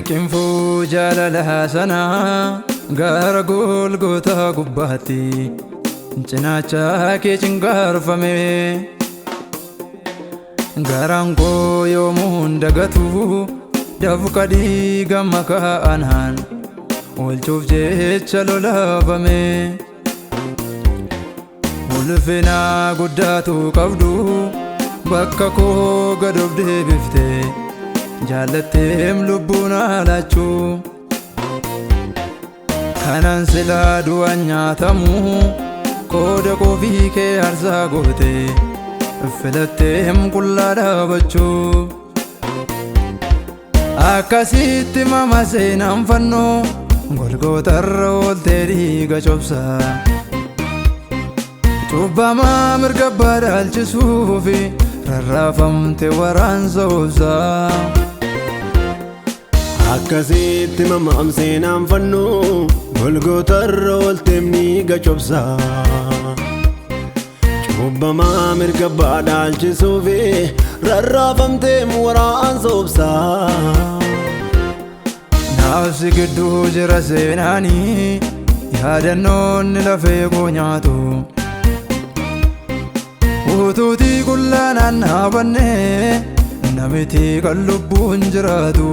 cinfuu jaalala sana gara Golgotaa gubbaatti cinaacha kee cingaarfame. Garaan koo yoomuun dagatu dafqa dhiiga makaanaan oolchuuf jecha lolaafame. Ulfina guddaatu qabdu bakka koo gad of deebiftee jaalatteem lubbuun alaachuu. Kanaan silaa du'aan nyaatamu qooda kofii kee aarsaa gootee filatteem qullaa dhaabachuu. Akkasitti mama seenaan fannoo Golgootarra ooltee dhiiga cobsaa. Cubbamaa mirga abbaa dhaalchisuufi rarraafamte waraansa obsaa. Akkasitti mama seenaan fannoo Golgootarra ooltee dhiiga cobsaa. Cubbamaa mirga abbaa dhaalchisuufi rarraafamte waraansa obsaa. Naafsi gidduu jira seenaanii yaadannoonni lafee koo nyaatu. Utuutii qullaanaan dhaabannee namiti kan lubbuun jiraatu.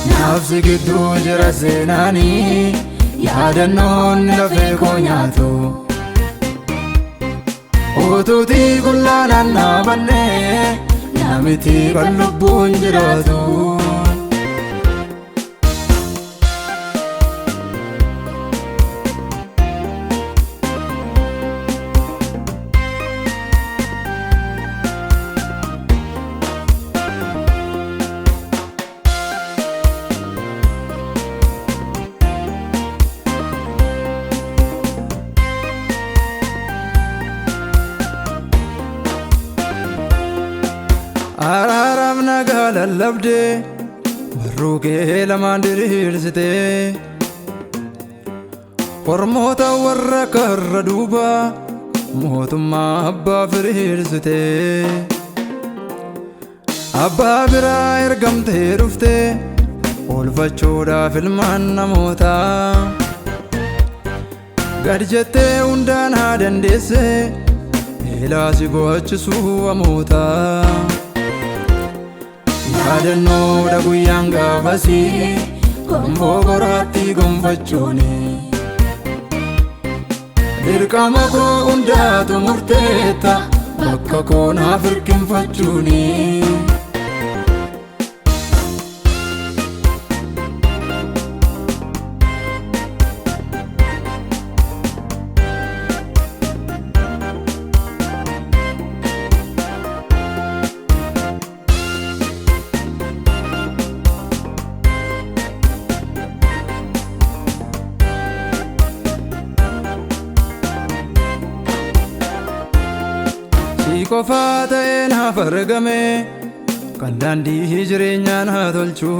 Naafsi gidduu jira seenaanii yaadannoonni lafee koo nyaatu. Utuutii qullaanaan dhaabannee namiti kan lubbuun jiraatu. Araaraaf nagaa lallabdee barruu kee lamaan diriirsitee. Ormoota warra karra duubaa mootummaa abbaa firiirsitee. Abbaa biraa ergamtee dhuftee oolfachuudhaaf ilmaan namootaa. Gad jettee hundaan haa dandeessee eelaa si go'achisuu amootaa. Yaadannoodha guyyaan gaafasii gonfoo qoraatti gonfachuuni. Dirqama koo hundaatu murteetta bakka koo naaf hirkinfachuuni. Qofaa ta'ee naaf argame kan daandii jireenyaa naa tolchu.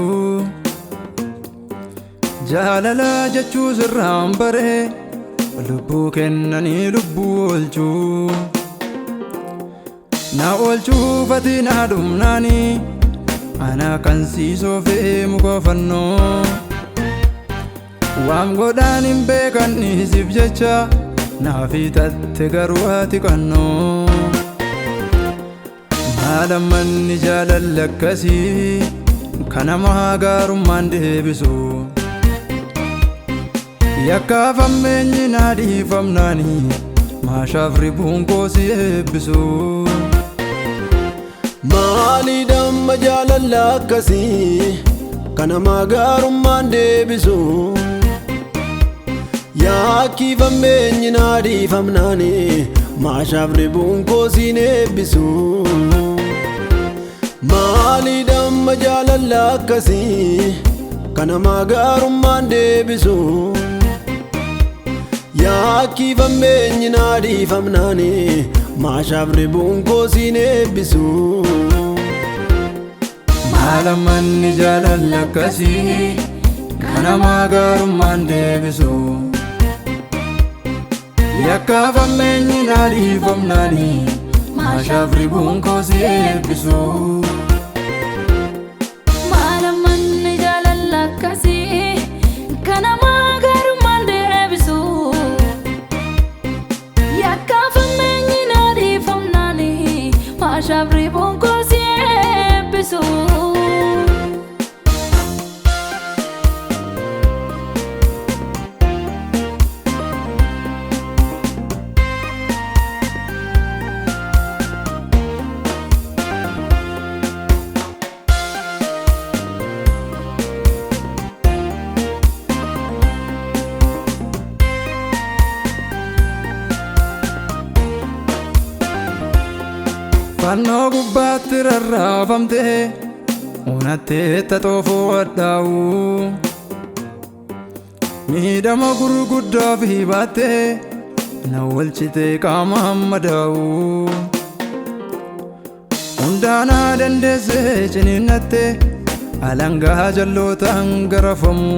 Jaalala jechuu sirraan bare lubbuu kennanii lubbuu oolchu. Na oolchuuf ati naa dhumnaanii ana kan siisoo fe'ee muka fannoo. Waan godhaan hin beekan dhiisiif jecha naaf hitatte garuu ati qannoo. Haalamanni jaalala akkasii kan namaa gaarummaan deebisu. Yakkaaf ammeenyi naa dhiifamnaanii maashaaf ribuun koo si eebbisu. Maali damma jaalala akkasii kan namaa gaarummaan deebisu. Yakkiif ammeenyi naa dhiifamnaanii maashaaf ribuun koo si eebbisu. Maali damma jaalala akkasii kan namaa gaarummaan deebisu. Yakkiif ammeenyi naa dhiifamnaanii maashaaf ribuun koo si eebbisu. Haalamanni jaalala akkasii kan namaa gaarummaan deebisu. Yakkaaf ammeenyi naa dhiifamnaanii maashaaf ribuun koo si eebbisu. maashaaf ribuun koo si eebbisu. Fannoo gubbaatti rarraafamte unattee xaxoofoo addaa'u miidhama gurguddaa fi baatte na walchite qaamaan madaa'u hundaanaa dandeesse ciniinnatte alangaa jallootaan garafamu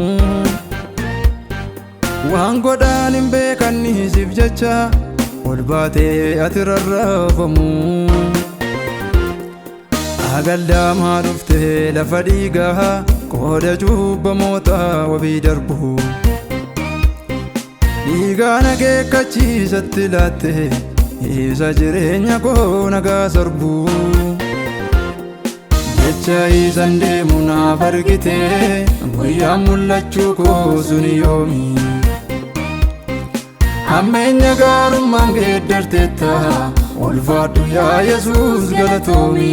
waan godhaan hin beekanniisiif jecha ol baatee ati rarraafamu. Agaldaamaa dhuftee lafa dhiigaa qooda cubbamoota wabii darbu dhiigaan akeekkachiisatti laatte isa jireenya koo nagaa sarbu jecha isan deemu naaf argite guyyaan mul'achuu koo suni yoomi hammeenya gaarummaan geeddarteetta ulfaadhu yaa Yesuus galatoomi.